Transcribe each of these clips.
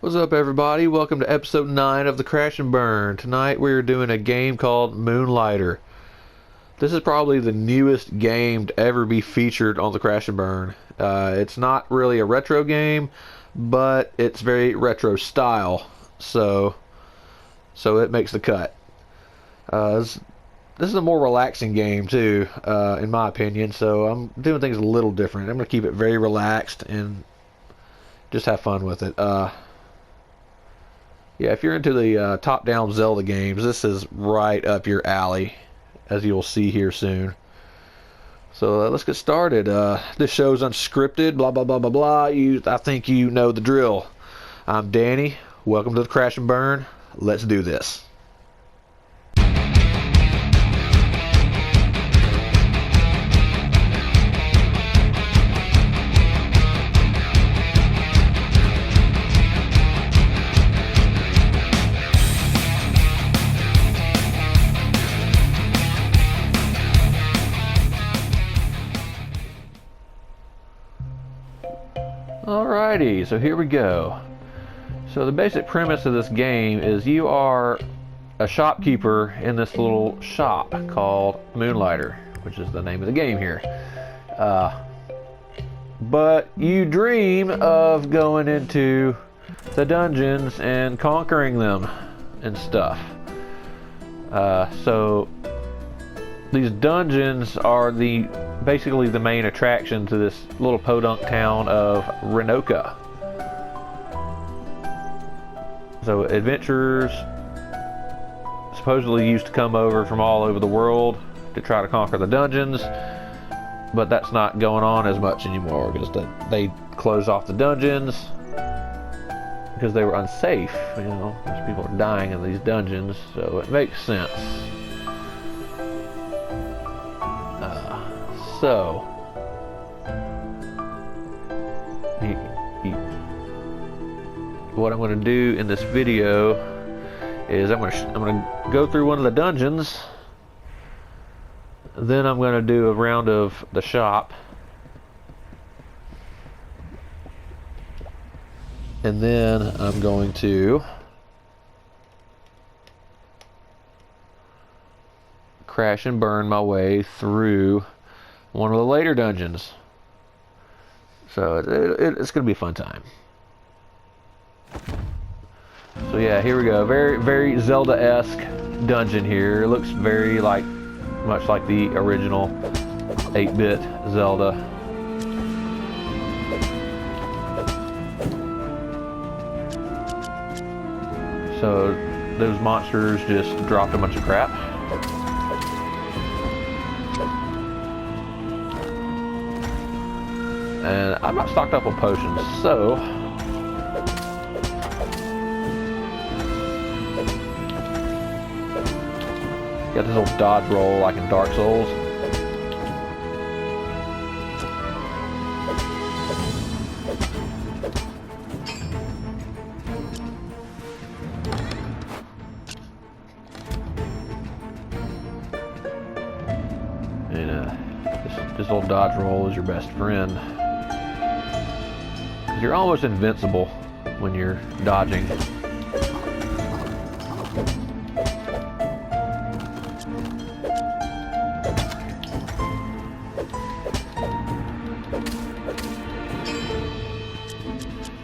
What's up, everybody? Welcome to episode 9 of the Crash and Burn. Tonight we're doing a game called Moonlighter. This is probably the newest game to ever be featured on the Crash and Burn. It's not really a retro game, but it's very retro style, so it makes the cut. This is a more relaxing game too, in my opinion, so I'm doing things a little different. I'm going to keep it very relaxed and just have fun with it. Yeah, if you're into the top-down Zelda games, this is right up your alley, as you'll see here soon. So let's get started. This show's unscripted, blah, blah, blah, blah, blah. I think you know the drill. I'm Danny. Welcome to the Crash and Burn. Let's do this. Alrighty, so here we go. So the basic premise of this game is you are a shopkeeper in this little shop called Moonlighter, which is the name of the game here. But you dream of going into the dungeons and conquering them and stuff. So these dungeons are basically the main attraction to this little podunk town of Renoka. So adventurers supposedly used to come over from all over the world to try to conquer the dungeons, but that's not going on as much anymore because they closed off the dungeons because they were unsafe. You know, there's people are dying in these dungeons, so it makes sense. So, what I'm going to do in this video is I'm going to go through one of the dungeons. Then I'm going to do a round of the shop, and then I'm going to crash and burn my way through one of the later dungeons. So it's going to be a fun time. So yeah, here we go. Very, very Zelda-esque dungeon here. It looks very much like the original 8-bit Zelda. So those monsters just dropped a bunch of crap. And I'm not stocked up on potions, so got this little dodge roll like in Dark Souls. And this little dodge roll is your best friend. You're almost invincible when you're dodging.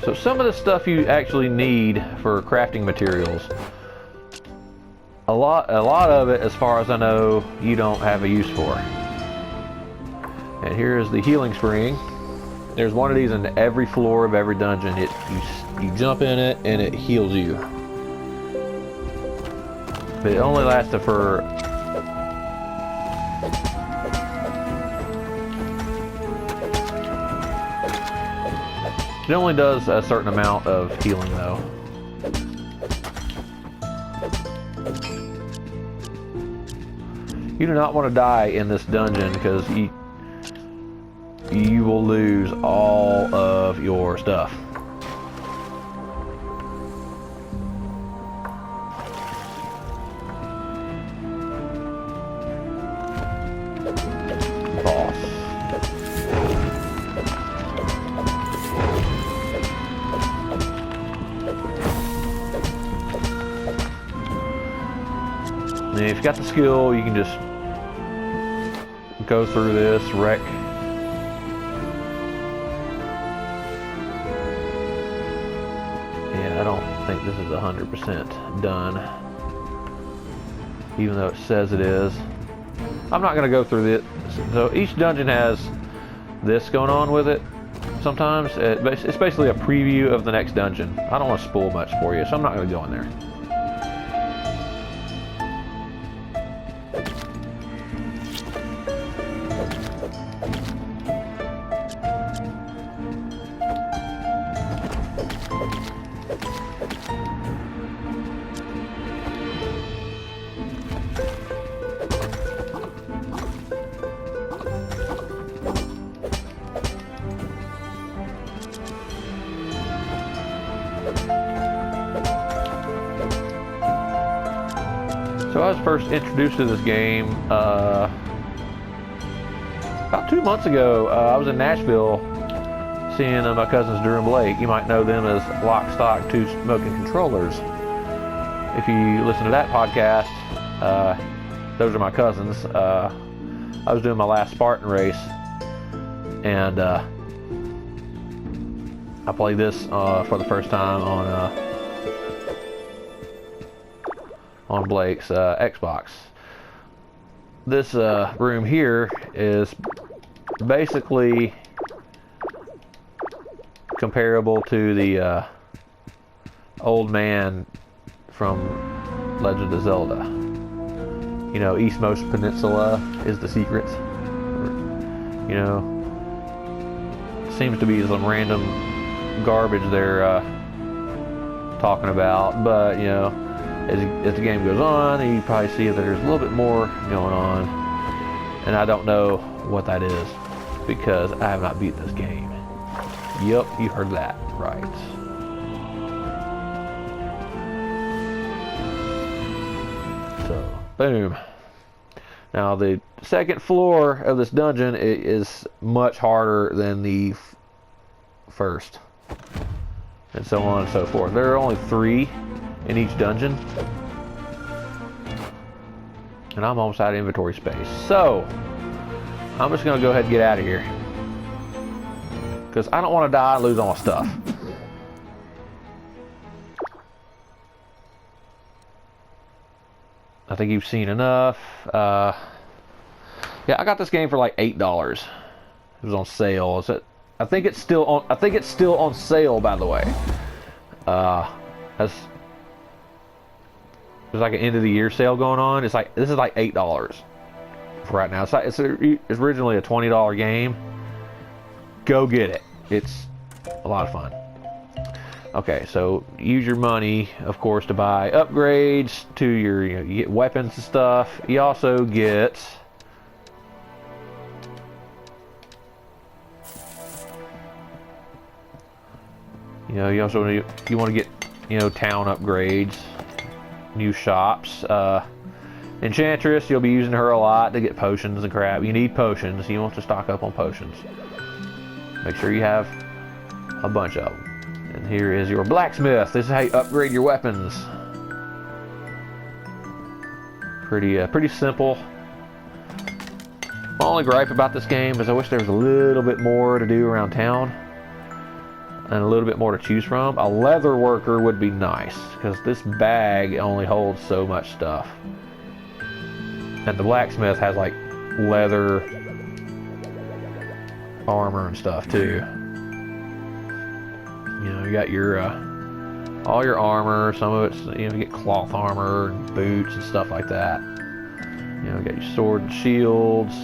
So some of the stuff you actually need for crafting materials, a lot of it, as far as I know, you don't have a use for. And here's the healing spring. There's one of these in every floor of every dungeon. You jump in it and it heals you. But it only lasts for it only does a certain amount of healing though. You do not want to die in this dungeon because you will lose all of your stuff. Boss. then if you got the skill, you can just go through this, wreck. Yeah, I don't think this is 100% done, even though it says it is. I'm not going to go through it. So each dungeon has this going on with it. Sometimes it's basically a preview of the next dungeon. I don't want to spoil much for you, so I'm not going to go in there. So I was first introduced to this game about 2 months ago. I was in Nashville seeing my cousins Drew and Blake. You might know them as Lock, Stock, Two Smoking Controllers. If you listen to that podcast, those are my cousins. I was doing my last Spartan race, and I played this for the first time on Blake's Xbox. This room here is basically comparable to the old man from Legend of Zelda. You know, Eastmost Peninsula is the secret. You know, seems to be some random garbage they're talking about, but you know, as the game goes on, you probably see that there's a little bit more going on, and I don't know what that is because I have not beat this game. Yep, you heard that right. So, boom. Now the second floor of this dungeon is much harder than the first, and so on and so forth. There are only 3 in each dungeon, and I'm almost out of inventory space, so I'm just gonna go ahead and get out of here because I don't want to die and lose all my stuff. I think you've seen enough. Yeah, I got this game for like $8. It was on sale. I think it's still on. I think it's still on sale, by the way. There's like an end of the year sale going on. This is like $8 for right now. It's originally a $20 game. Go get it. It's a lot of fun. Okay, so use your money, of course, to buy upgrades to your, you get weapons and stuff. You also get you want to get, town upgrades, new shops. Enchantress, you'll be using her a lot to get potions and crap. You need potions. You want to stock up on potions. Make sure you have a bunch of them. And here is your blacksmith. This is how you upgrade your weapons. Pretty simple. My only gripe about this game is I wish there was a little bit more to do around town and a little bit more to choose from. A leather worker would be nice because this bag only holds so much stuff. And the blacksmith has like leather armor and stuff too. You got your all your armor. Some of it's you get cloth armor and boots and stuff like that. You got your sword and shields,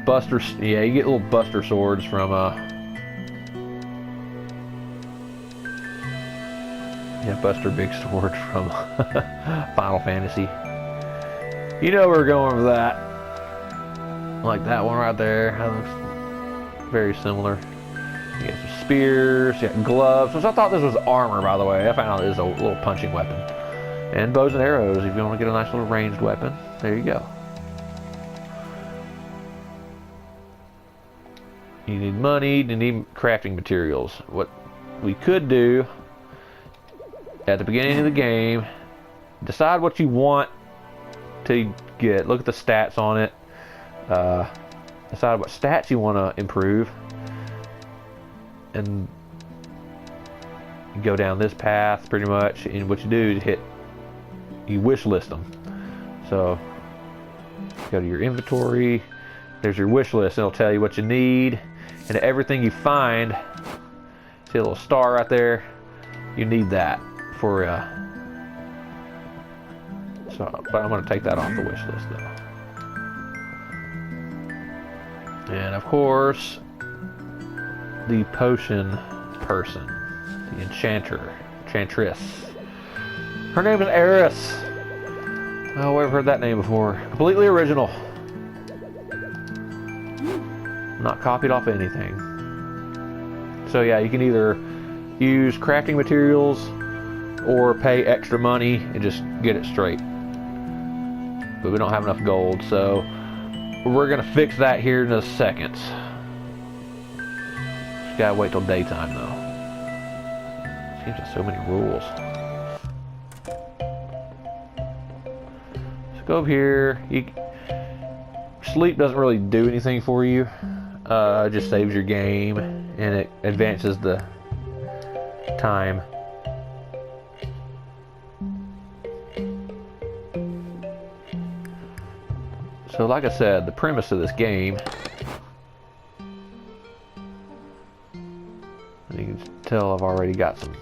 buster. Yeah, you get little buster swords from Buster Big Sword from Final Fantasy. You know where we're going with that. Like that one right there. That looks very similar. You got some spears, you got gloves, which I thought this was armor, by the way. I found out it is a little punching weapon. And bows and arrows, if you want to get a nice little ranged weapon. There you go. You need money, you need crafting materials. What we could do at the beginning of the game, decide what you want till you look at the stats on it. Decide what stats you want to improve, and you go down this path pretty much. And what you do is you wish list them. So go to your inventory. There's your wish list. It'll tell you what you need, and everything you find. See a little star right there. You need that for. But I'm going to take that off the wish list though. And of course, the potion person, the enchantress. Her name is Eris. Oh, I've heard that name before. Completely original. Not copied off anything. So yeah, you can either use crafting materials or pay extra money and just get it straight. But we don't have enough gold, so we're gonna fix that here in a second. Just gotta wait till daytime though. Seems like so many rules. So go over here. Sleep doesn't really do anything for you. It just saves your game and it advances the time. So like I said, the premise of this game, you can tell I've already got some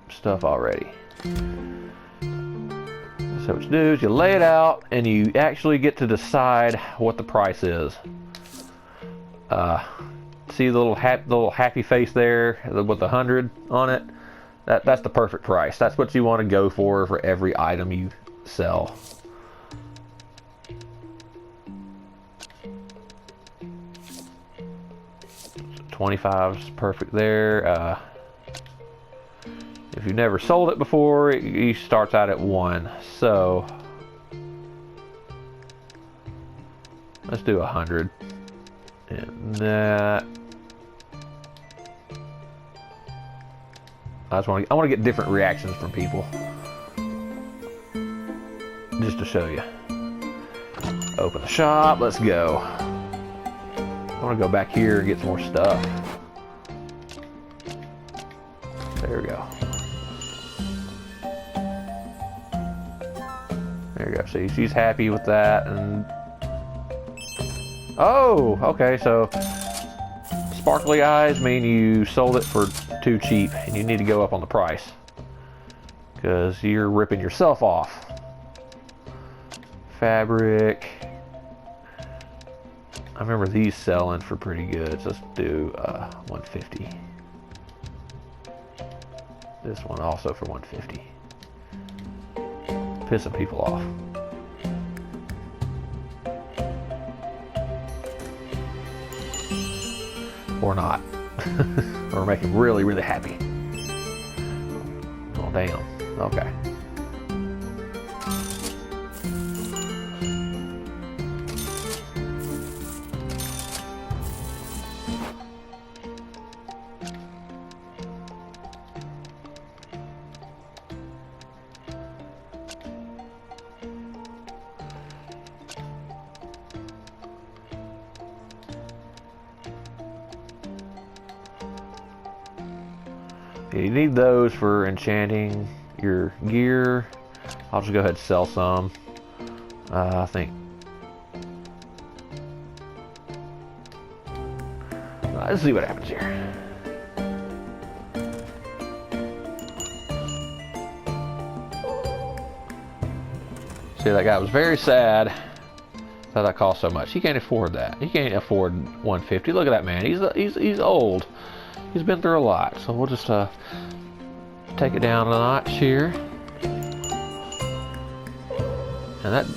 stuff already. So what you do is you lay it out and you actually get to decide what the price is. See the little happy face there with 100 on it? That's the perfect price. That's what you want to go for every item you sell. So 25 is perfect there. If you've never sold it before, it starts out at 1. So let's do 100. And that. I want to get different reactions from people, just to show you. Open the shop. Let's go. I want to go back here and get some more stuff. There we go. There you go. See, she's happy with that. And oh, okay. So sparkly eyes mean you sold it for too cheap and you need to go up on the price because you're ripping yourself off. Fabric, I remember these selling for pretty good, so let's do 150. This one also for 150. Pissing people off. Or not. Or make him really, really happy. Oh, damn. Okay. You need those for enchanting your gear. I'll just go ahead and sell some. I think. Let's see what happens here. See, that guy was very sad that that cost so much. He can't afford that. He can't afford 150. Look at that man. He's old. He's been through a lot. So we'll just take it down a notch here. And that.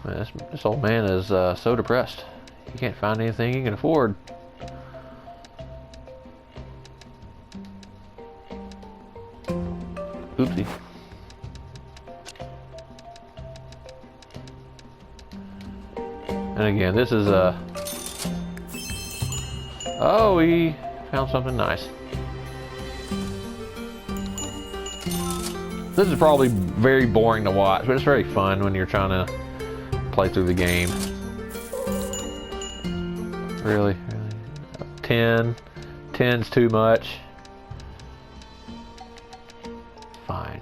Man, this old man is so depressed. He can't find anything he can afford. Oopsie. And again, this is a... Oh, we found something nice. This is probably very boring to watch, but it's very fun when you're trying to play through the game. Really? 10. 10's too much. Fine.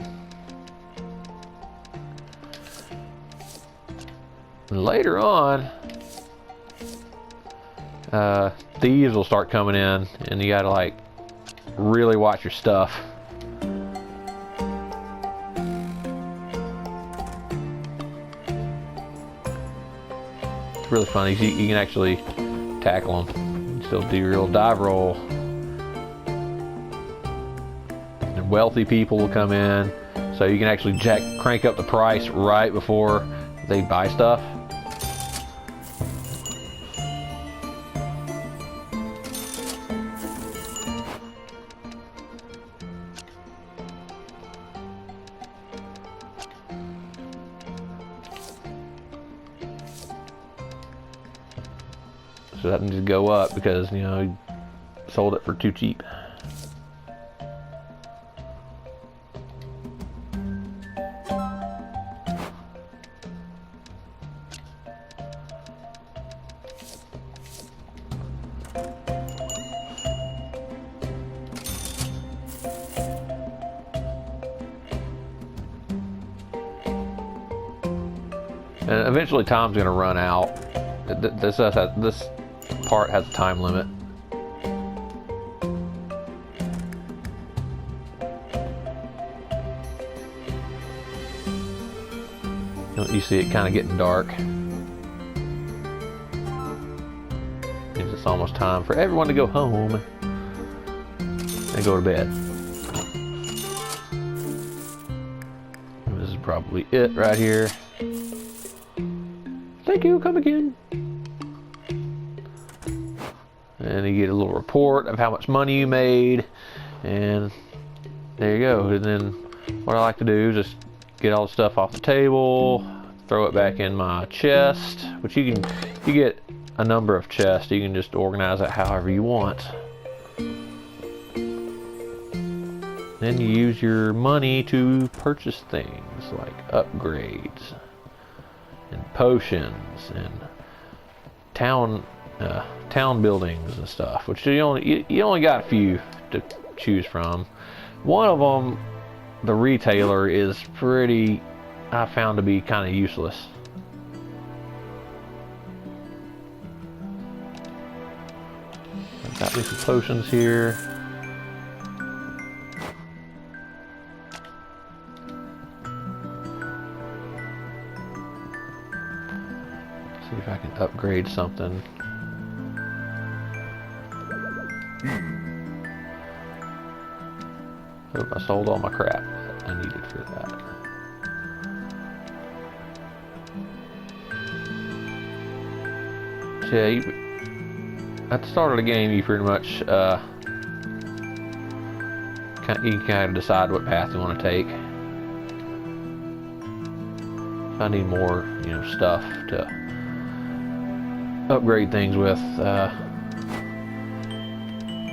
And later on, thieves will start coming in, and you gotta like really watch your stuff. It's really funny. You can actually tackle them. Still do your little dive roll. And wealthy people will come in, so you can actually crank up the price right before they buy stuff. So that needs to go up because, you know, he sold it for too cheap. And eventually time's going to run out. This part has a time limit. You see it kind of getting dark. Means it's almost time for everyone to go home and go to bed. And this is probably it right here. Thank you, come again. And you get a little report of how much money you made, and there you go. And then what I like to do is just get all the stuff off the table, throw it back in my chest, which you get a number of chests. You can just organize it however you want. Then you use your money to purchase things like upgrades and potions and town buildings and stuff, which you only got a few to choose from. One of them, the retailer, is pretty, I found to be kind of useless. I've got me some potions here. See if I can upgrade something. Oh, I sold all my crap I needed for that. So yeah, at the start of the game, you pretty much you can kind of decide what path you want to take. If I need more, you know, stuff to upgrade things with.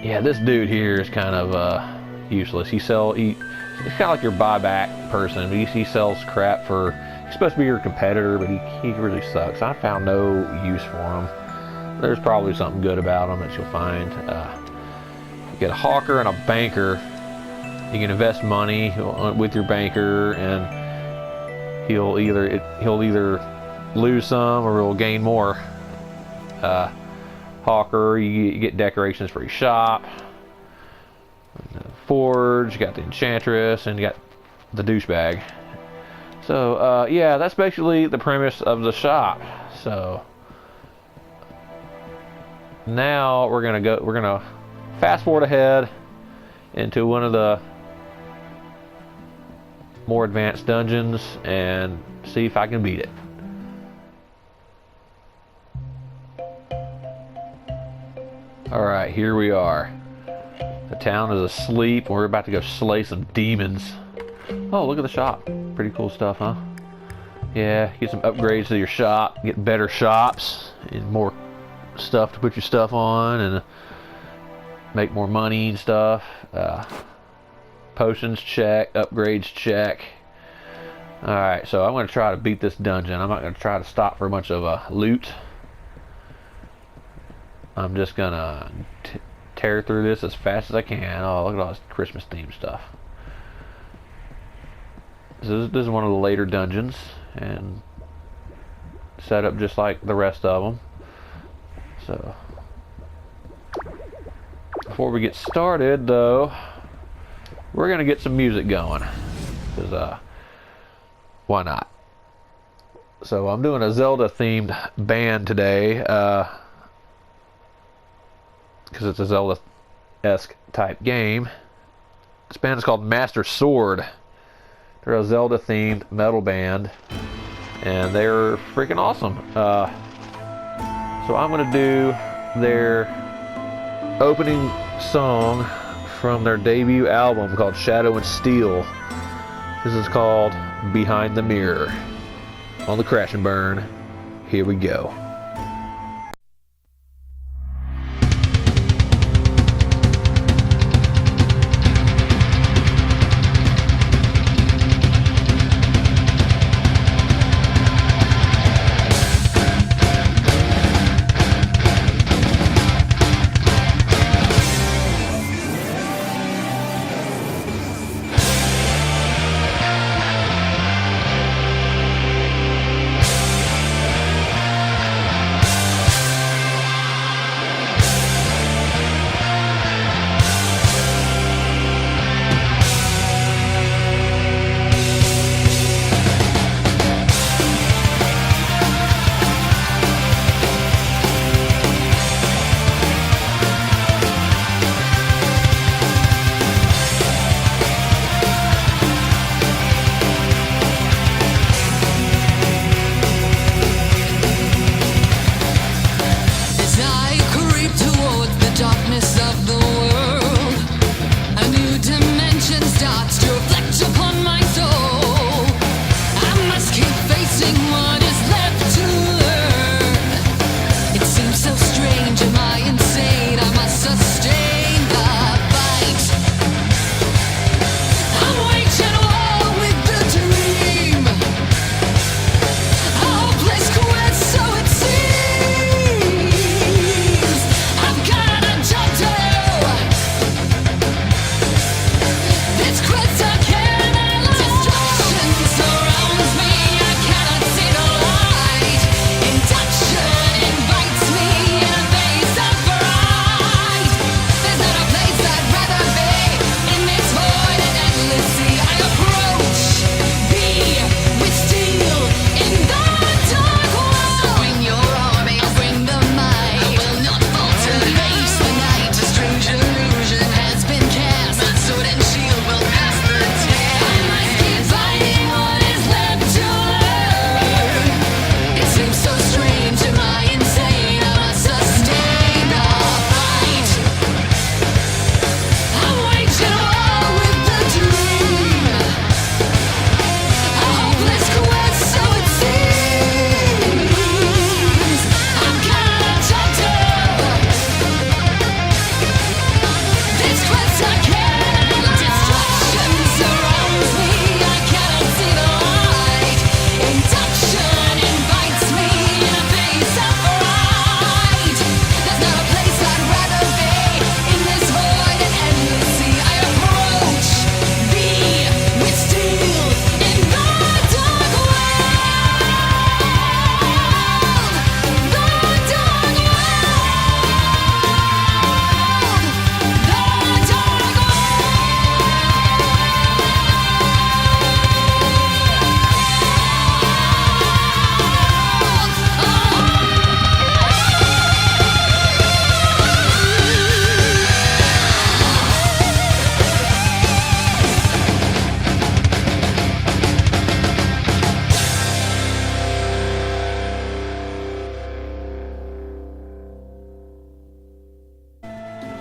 Yeah, this dude here is kind of useless. It's kind of like your buyback person. He sells crap for. He's supposed to be your competitor, but he really sucks. I found no use for him. There's probably something good about him that you'll find. You get a hawker and a banker. You can invest money with your banker, and he'll either lose some or he'll gain more. Hawker, you get decorations for your shop. Forge, you got the enchantress, and you got the douchebag. So yeah, that's basically the premise of the shop. So now we're gonna fast forward ahead into one of the more advanced dungeons and see if I can beat it. Alright, here we are. The town is asleep. We're about to go slay some demons. Oh, look at the shop. Pretty cool stuff, huh? Yeah, get some upgrades to your shop, get better shops, and more stuff to put your stuff on, and make more money and stuff. Potions check, upgrades check. Alright, so I'm going to try to beat this dungeon. I'm not going to try to stop for a bunch of loot. I'm just going to tear through this as fast as I can. Oh, look at all this Christmas themed stuff. So this is one of the later dungeons, and set up just like the rest of them. So before we get started, though, we're gonna get some music going, because why not? So I'm doing a Zelda themed band today, because it's a Zelda-esque type game. This band is called Master Sword. They're a Zelda-themed metal band, and they're freaking awesome. So I'm going to do their opening song from their debut album called Shadow and Steel. This is called Behind the Mirror. On the Crash and Burn, here we go.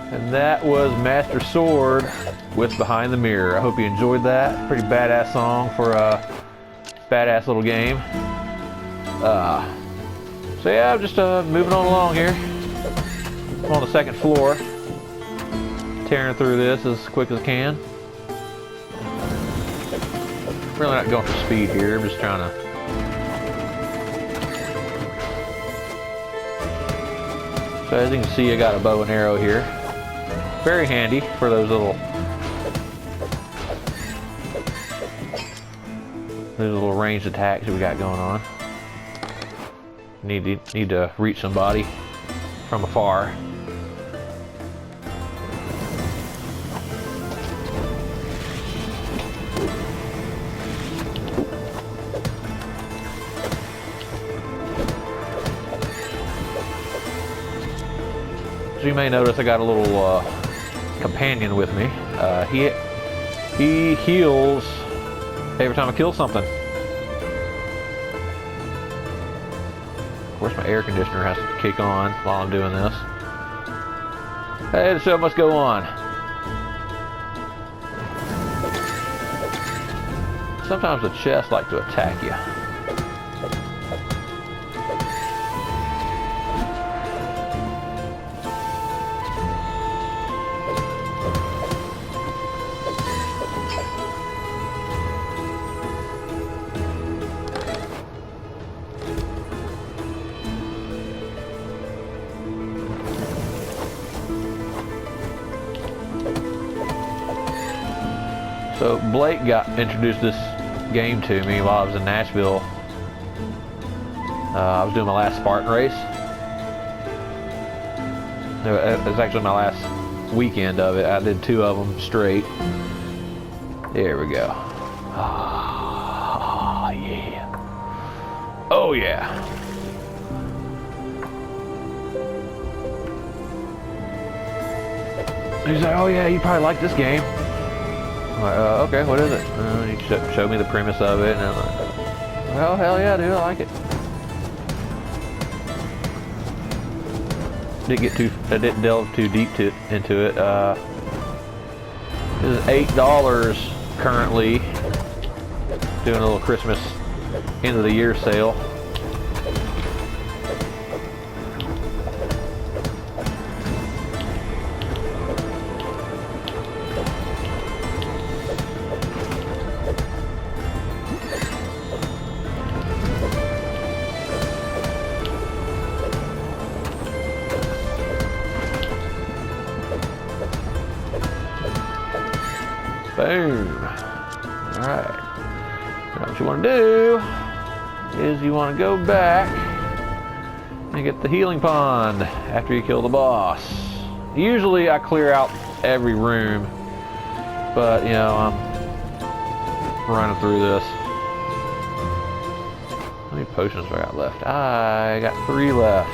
And that was Master Sword with Behind the Mirror. I hope you enjoyed that. Pretty badass song for a badass little game. So yeah, I'm just moving on along here. I'm on the second floor. Tearing through this as quick as I can. Really not going for speed here, I'm just trying to... So as you can see, I got a bow and arrow here. Very handy for those little ranged attacks that we got going on. Need to reach somebody from afar. So you may notice I got a little companion with me. He heals every time I kill something. Of course, my air conditioner has to kick on while I'm doing this. Hey, the show must go on. Sometimes the chests like to attack you. So Blake introduced this game to me while I was in Nashville. I was doing my last Spartan race. It was actually my last weekend of it. I did 2 of them straight. There we go. Oh yeah. Oh yeah. He's like, oh yeah, you probably like this game. I'm like, okay, what is it? He showed me the premise of it, and I'm like, well, hell yeah, dude, I like it. I didn't delve too deep into it. This is $8 currently. Doing a little Christmas end of the year sale. Boom. Alright. Now what you want to do is you want to go back and get the healing pond after you kill the boss. Usually I clear out every room, but you know, I'm running through this. How many potions do I got left? I got 3 left.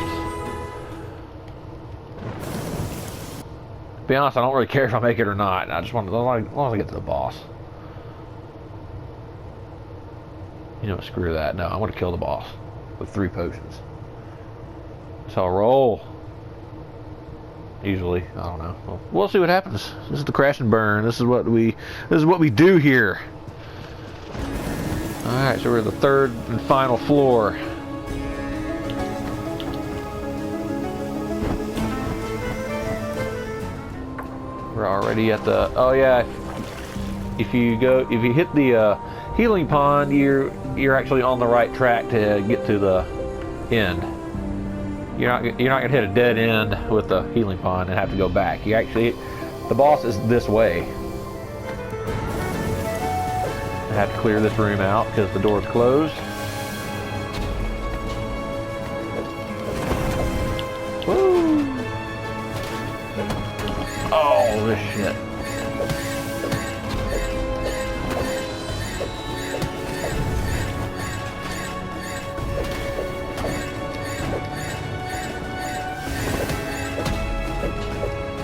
To be honest, I don't really care if I make it or not. I just want to, as long as I get to the boss. You know, screw that. No, I want to kill the boss with 3 potions. That's how I roll. Usually, I don't know. Well, we'll see what happens. This is the crash and burn. This is what we do here. All right, so we're at the 3rd and final floor. We're already at the, oh yeah, if you hit the healing pond, you're actually on the right track to get to the end. You're not gonna hit a dead end with the healing pond and have to go back. You actually, the boss is this way. I have to clear this room out because the door is closed. Woo! Oh, this shit.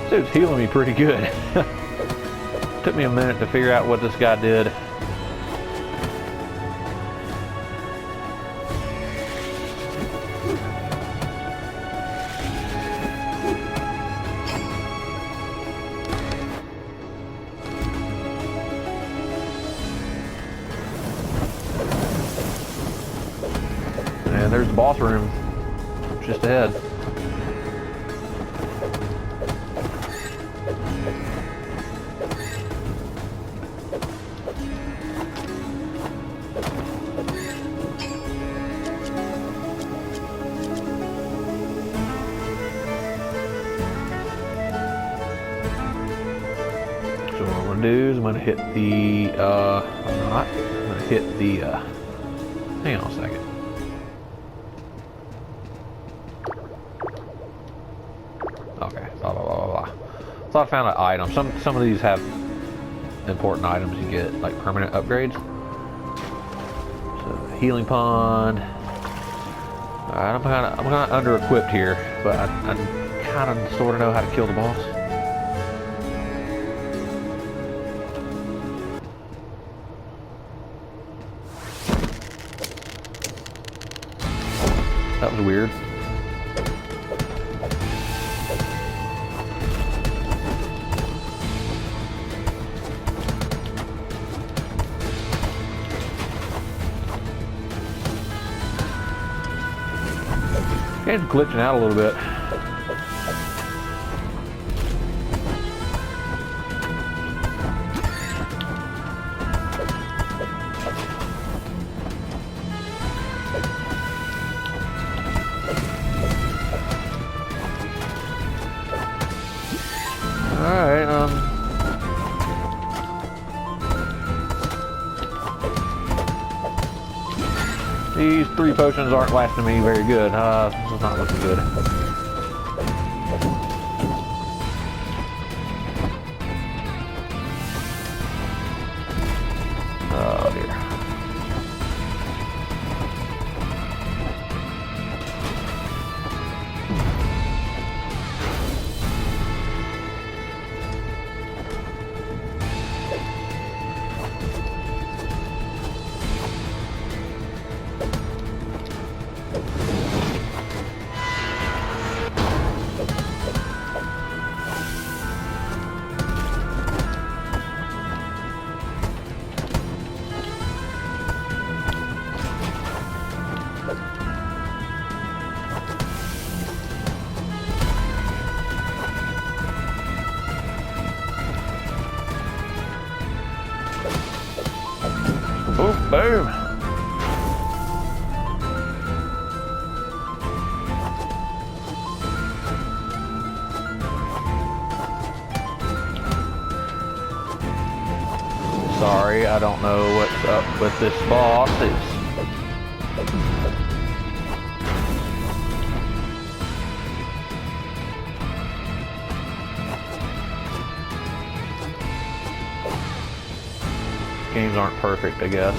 Dude's healing me pretty good. Took me a minute to figure out what this guy did. And there's the boss room just ahead. So what I'm gonna do is I'm gonna hit the I'm not. I'm gonna hit the hang on a second. Okay, blah blah blah blah. Thought I found an item. Some of these have important items you get, like permanent upgrades. So healing pond. Alright, I'm kinda under equipped here, but I kinda sorta know how to kill the boss. That was weird. Game's glitching out a little bit. Alright, these 3 potions aren't lasting me very good. This is not looking good. Oh dear. Oh, boom! Sorry, I don't know what's up with this boss. Games aren't perfect, I guess.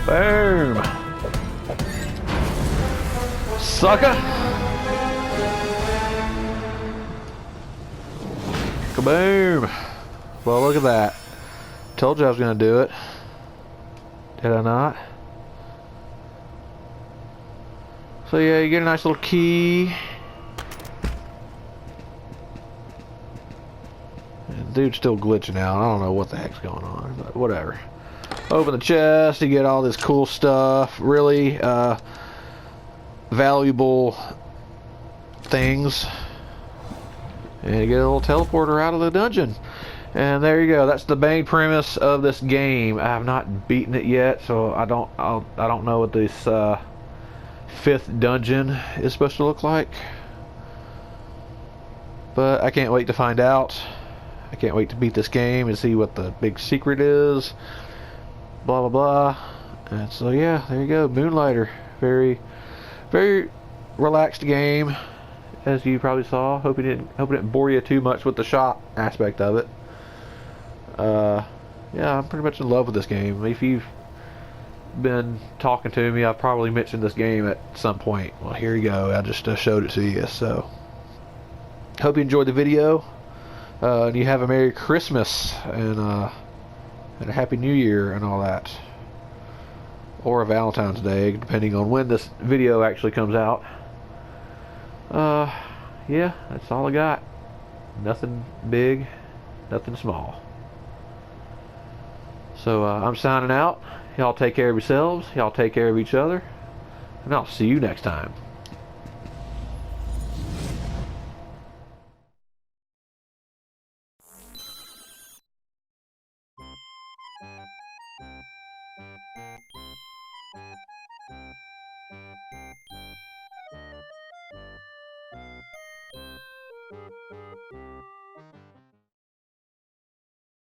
Boom! Sucker! Kaboom! Well, look at that. Told you I was going to do it. Did I not? So yeah, you get a nice little key. And dude's still glitching out. I don't know what the heck's going on, but whatever. Open the chest, you get all this cool stuff. Really valuable things. And you get a little teleporter out of the dungeon. And there you go. That's the main premise of this game. I have not beaten it yet, so I don't know what this 5th dungeon is supposed to look like. But I can't wait to find out. I can't wait to beat this game and see what the big secret is. Blah blah blah. And so yeah, there you go. Moonlighter. Very, very relaxed game, as you probably saw. Hope it didn't bore you too much with the shop aspect of it. Yeah, I'm pretty much in love with this game. If you've been talking to me, I've probably mentioned this game at some point. Well, here you go. I just showed it to you. So, hope you enjoyed the video. And you have a Merry Christmas and a Happy New Year and all that. or a Valentine's Day, depending on when this video actually comes out. Uh, yeah, that's all I got. Nothing big, nothing small. So I'm signing out. Y'all take care of yourselves. Y'all take care of each other. And I'll see you next time.